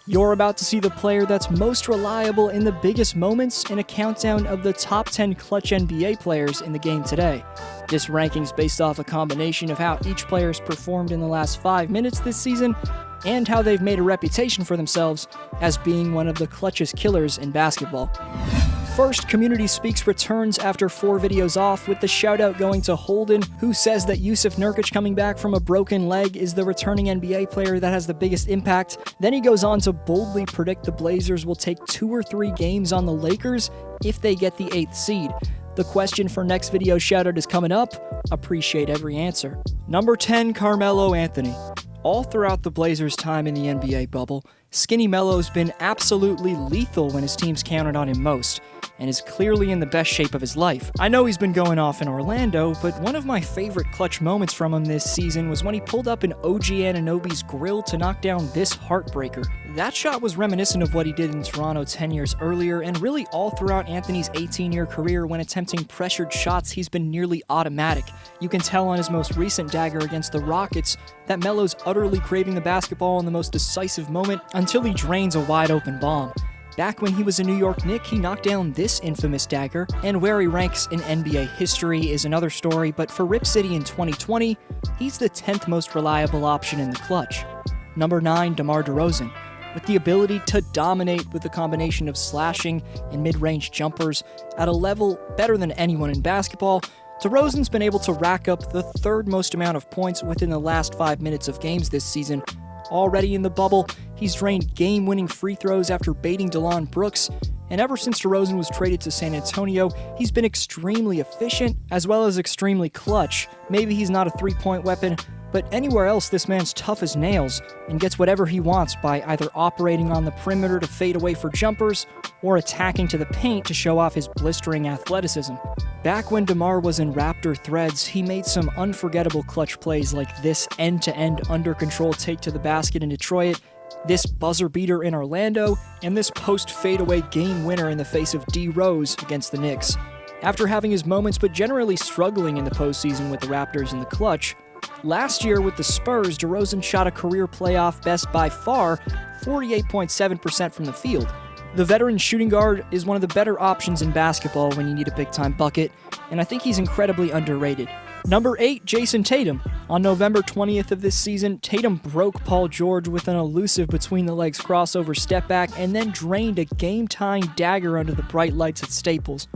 You're about to see the player that's most reliable in the biggest moments in a countdown of the top 10 clutch NBA players in the game today. This ranking's based off a combination of how each player's performed in the last 5 minutes this season and how they've made a reputation for themselves as being one of the clutchest killers in basketball. First, Community Speaks returns after 4 videos off, with the shoutout going to Holden, who says that Jusuf Nurkic coming back from a broken leg is the returning NBA player that has the biggest impact. Then he goes on to boldly predict the Blazers will take 2 or 3 games on the Lakers if they get the 8th seed. The question for next video shoutout is coming up. Appreciate every answer. Number 10, Carmelo Anthony. All throughout the Blazers' time in the NBA bubble, Skinny Melo's been absolutely lethal when his teams counted on him most, and is clearly in the best shape of his life. I know he's been going off in Orlando, but one of my favorite clutch moments from him this season was when he pulled up in OG Anunoby's grill to knock down this heartbreaker. That shot was reminiscent of what he did in Toronto 10 years earlier, and really all throughout Anthony's 18-year career when attempting pressured shots, he's been nearly automatic. You can tell on his most recent dagger against the Rockets that Melo's utterly craving the basketball in the most decisive moment until he drains a wide-open bomb. Back when he was a New York Knick, he knocked down this infamous dagger, and where he ranks in NBA history is another story, but for Rip City in 2020, he's the 10th most reliable option in the clutch. Number 9, DeMar DeRozan. With the ability to dominate with a combination of slashing and mid-range jumpers at a level better than anyone in basketball, DeRozan's been able to rack up the 3rd most amount of points within the last 5 minutes of games this season. Already in the bubble, he's drained game-winning free throws after baiting Delon Brooks, and ever since DeRozan was traded to San Antonio, he's been extremely efficient as well as extremely clutch. Maybe he's not a three-point weapon, but anywhere else this man's tough as nails and gets whatever he wants by either operating on the perimeter to fade away for jumpers or attacking to the paint to show off his blistering athleticism. Back when DeMar was in Raptor threads, he made some unforgettable clutch plays like this end-to-end under-control take to the basket in Detroit, this buzzer beater in Orlando, and this post-fadeaway game winner in the face of D. Rose against the Knicks. After having his moments but generally struggling in the postseason with the Raptors in the clutch, last year with the Spurs, DeRozan shot a career playoff best by far, 48.7% from the field. The veteran shooting guard is one of the better options in basketball when you need a big-time bucket, and I think he's incredibly underrated. Number 8, Jayson Tatum. On November 20th of this season, Tatum broke Paul George with an elusive between-the-legs crossover step-back and then drained a game-tying dagger under the bright lights at Staples.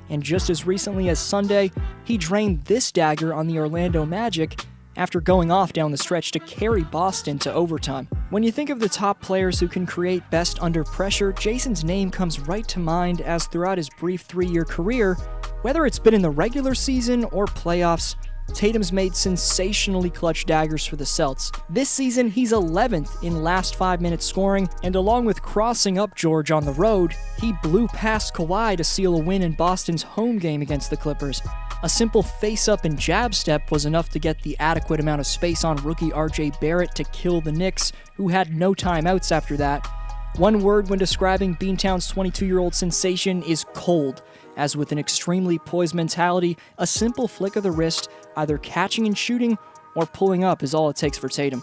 And just as recently as Sunday, he drained this dagger on the Orlando Magic after going off down the stretch to carry Boston to overtime. When you think of the top players who can create best under pressure, Jayson's name comes right to mind, as throughout his brief 3-year career, whether it's been in the regular season or playoffs, Tatum's made sensationally clutch daggers for the Celts. This season, he's 11th in last 5 minutes scoring, and along with crossing up George on the road, he blew past Kawhi to seal a win in Boston's home game against the Clippers. A simple face-up and jab step was enough to get the adequate amount of space on rookie RJ Barrett to kill the Knicks, who had no timeouts after that. One word when describing Beantown's 22-year-old sensation is cold, as with an extremely poised mentality, a simple flick of the wrist, either catching and shooting or pulling up is all it takes for Tatum.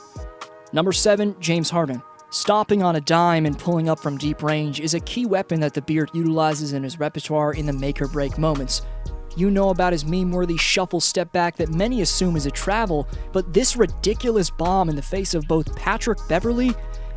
Number 7, James Harden. Stopping on a dime and pulling up from deep range is a key weapon that the Beard utilizes in his repertoire in the make-or-break moments. You know about his meme-worthy shuffle step back that many assume is a travel, but this ridiculous bomb in the face of both Patrick Beverley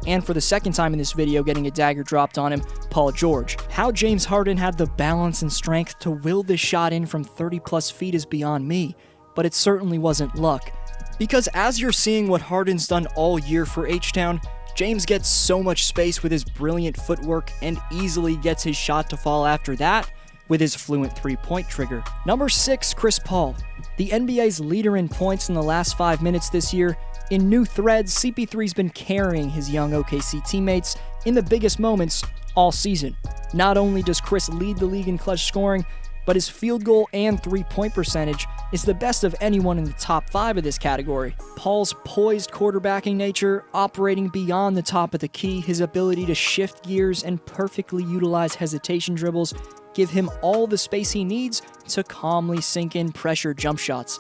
and, for the second time in this video, getting a dagger dropped on him, Paul George. How James Harden had the balance and strength to will this shot in from 30-plus feet is beyond me, but it certainly wasn't luck. Because as you're seeing what Harden's done all year for H-Town, James gets so much space with his brilliant footwork and easily gets his shot to fall after that with his fluent three-point trigger. Number 6, Chris Paul. The NBA's leader in points in the last 5 minutes this year, in new threads, CP3's been carrying his young OKC teammates in the biggest moments all season. Not only does Chris lead the league in clutch scoring, but his field goal and three-point percentage is the best of anyone in the top 5 of this category. Paul's poised quarterbacking nature, operating beyond the top of the key, his ability to shift gears and perfectly utilize hesitation dribbles give him all the space he needs to calmly sink in pressure jump shots.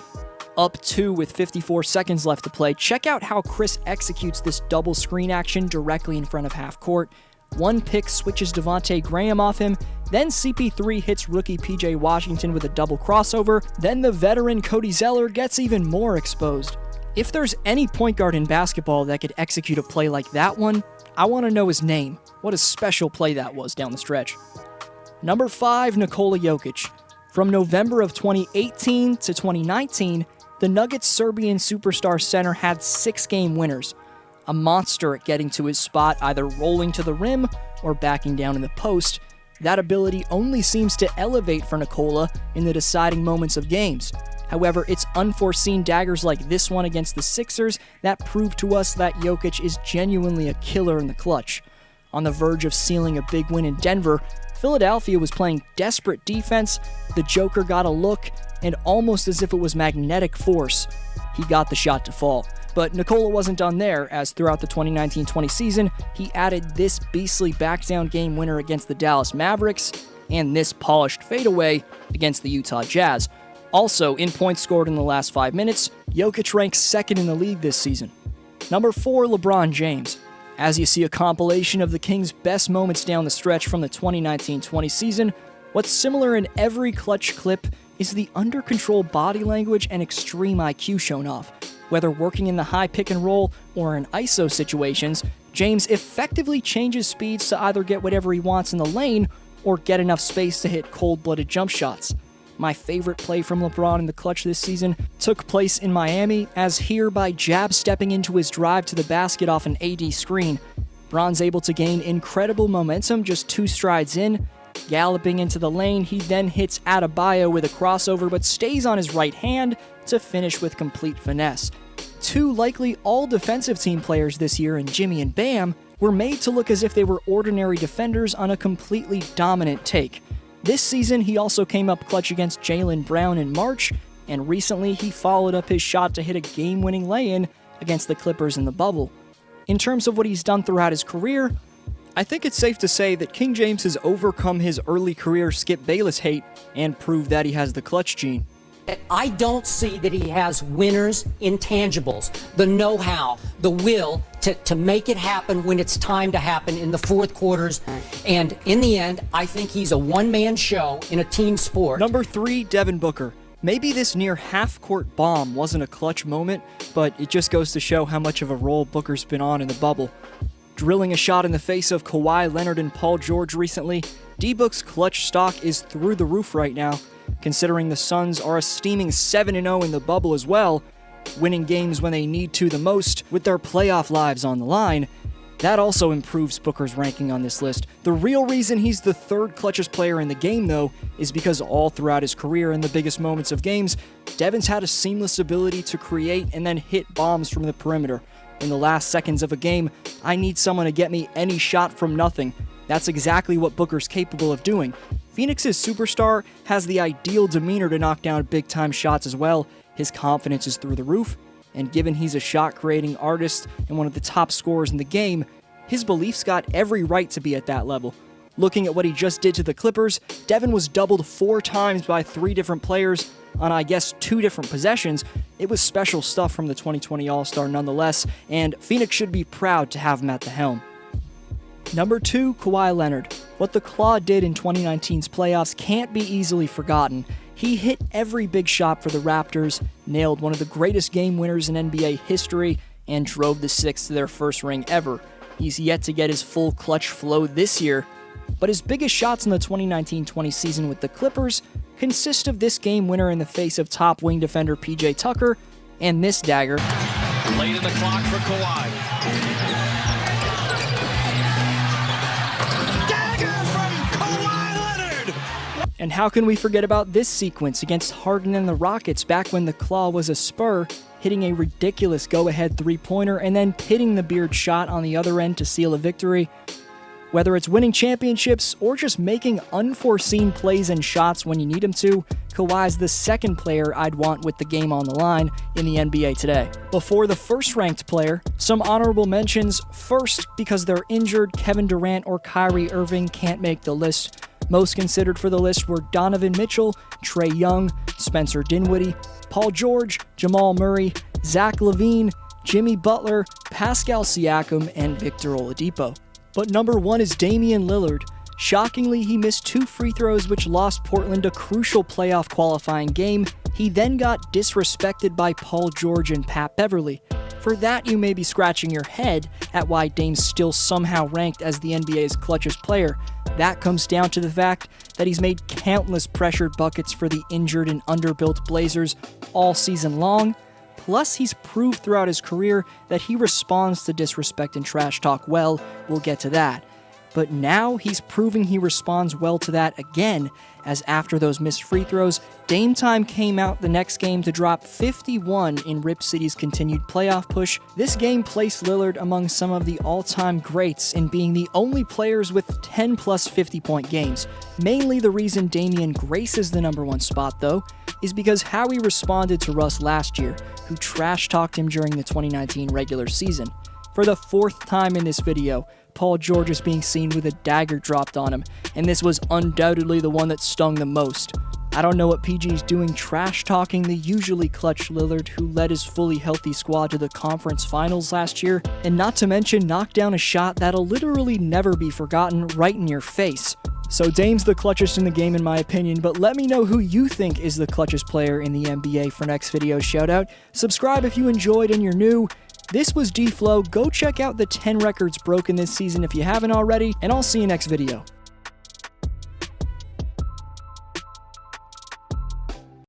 Up 2 with 54 seconds left to play. Check out how Chris executes this double screen action directly in front of half court. One pick switches Devontae Graham off him, then CP3 hits rookie PJ Washington with a double crossover, then the veteran Cody Zeller gets even more exposed. If there's any point guard in basketball that could execute a play like that one, I want to know his name. What a special play that was down the stretch. Number 5, Nikola Jokic. From November of 2018 to 2019, the Nuggets' Serbian superstar center had 6 game winners. A monster at getting to his spot, either rolling to the rim or backing down in the post. That ability only seems to elevate for Nikola in the deciding moments of games. However, it's unforeseen daggers like this one against the Sixers that prove to us that Jokic is genuinely a killer in the clutch. On the verge of sealing a big win in Denver, Philadelphia was playing desperate defense, the Joker got a look, and almost as if it was magnetic force, he got the shot to fall. But Nikola wasn't done there, as throughout the 2019-20 season, he added this beastly back-down game winner against the Dallas Mavericks, and this polished fadeaway against the Utah Jazz. Also, in points scored in the last 5 minutes, Jokic ranks 2nd in the league this season. Number 4, LeBron James. As you see a compilation of the Kings' best moments down the stretch from the 2019-20 season, what's similar in every clutch clip is the under-control body language and extreme IQ shown off. Whether working in the high pick and roll or in ISO situations, James effectively changes speeds to either get whatever he wants in the lane or get enough space to hit cold-blooded jump shots. My favorite play from LeBron in the clutch this season took place in Miami, as here by jab-stepping into his drive to the basket off an AD screen, Bron's able to gain incredible momentum just 2 strides in. Galloping into the lane, he then hits Adebayo with a crossover but stays on his right hand to finish with complete finesse. 2 likely all-defensive team players this year in Jimmy and Bam were made to look as if they were ordinary defenders on a completely dominant take. This season, he also came up clutch against Jaylen Brown in March, and recently he followed up his shot to hit a game-winning lay-in against the Clippers in the bubble. In terms of what he's done throughout his career, I think it's safe to say that King James has overcome his early career Skip Bayless hate and proved that he has the clutch gene. I don't see that he has winners' intangibles, the know-how, the will to make it happen when it's time to happen in the fourth quarters. And in the end, I think he's a one-man show in a team sport. Number 3, Devin Booker. Maybe this near half-court bomb wasn't a clutch moment, but it just goes to show how much of a role Booker's been on in the bubble. Drilling a shot in the face of Kawhi Leonard and Paul George recently, D-Book's clutch stock is through the roof right now, considering the Suns are a steaming 7-0 in the bubble as well, winning games when they need to the most with their playoff lives on the line. That also improves Booker's ranking on this list. The real reason he's the 3rd clutchest player in the game, though, is because all throughout his career in the biggest moments of games, Devin's had a seamless ability to create and then hit bombs from the perimeter. In the last seconds of a game, I need someone to get me any shot from nothing. That's exactly what Booker's capable of doing. Phoenix's superstar has the ideal demeanor to knock down big-time shots as well. His confidence is through the roof, and given he's a shot-creating artist and one of the top scorers in the game, his belief's got every right to be at that level. Looking at what he just did to the Clippers, Devin was doubled 4 times by 3 different players on, I guess, 2 different possessions. It was special stuff from the 2020 All-Star nonetheless, and Phoenix should be proud to have him at the helm. Number 2, Kawhi Leonard. What the Claw did in 2019's playoffs can't be easily forgotten. He hit every big shot for the Raptors, nailed one of the greatest game winners in NBA history, and drove the Sixers to their first ring ever. He's yet to get his full clutch flow this year, but his biggest shots in the 2019-20 season with the Clippers consist of this game winner in the face of top wing defender PJ Tucker, and this dagger. Late in the clock for Kawhi. Dagger from Kawhi Leonard! And how can we forget about this sequence against Harden and the Rockets back when the Claw was a Spur, hitting a ridiculous go-ahead three-pointer and then pitting the Beard shot on the other end to seal a victory? Whether it's winning championships or just making unforeseen plays and shots when you need him to, Kawhi's the 2nd player I'd want with the game on the line in the NBA today. Before the 1st-ranked player, some honorable mentions. First, because they're injured, Kevin Durant or Kyrie Irving can't make the list. Most considered for the list were Donovan Mitchell, Trae Young, Spencer Dinwiddie, Paul George, Jamal Murray, Zach LaVine, Jimmy Butler, Pascal Siakam, and Victor Oladipo. But number 1 is Damian Lillard. Shockingly, he missed 2 free throws which lost Portland a crucial playoff qualifying game. He then got disrespected by Paul George and Pat Beverly. For that, you may be scratching your head at why Dame's still somehow ranked as the NBA's clutchest player. That comes down to the fact that he's made countless pressured buckets for the injured and underbuilt Blazers all season long. Plus, he's proved throughout his career that he responds to disrespect and trash talk well. We'll get to that. But now he's proving he responds well to that again, as after those missed free throws, Dame Time came out the next game to drop 51 in Rip City's continued playoff push. This game placed Lillard among some of the all-time greats in being the only players with 10-plus 50-point games. Mainly the reason Damian graces the number 1 spot, though, is because how he responded to Russ last year, who trash-talked him during the 2019 regular season. For the 4th time in this video, Paul George is being seen with a dagger dropped on him, and this was undoubtedly the one that stung the most. I don't know what PG's doing trash-talking the usually clutch Lillard, who led his fully healthy squad to the conference finals last year, and not to mention knock down a shot that'll literally never be forgotten right in your face. So Dame's the clutchest in the game in my opinion, but let me know who you think is the clutchest player in the NBA for next video shoutout. Subscribe if you enjoyed and you're new. This was D-Flow. Go check out the 10 records broken this season if you haven't already, and I'll see you next video.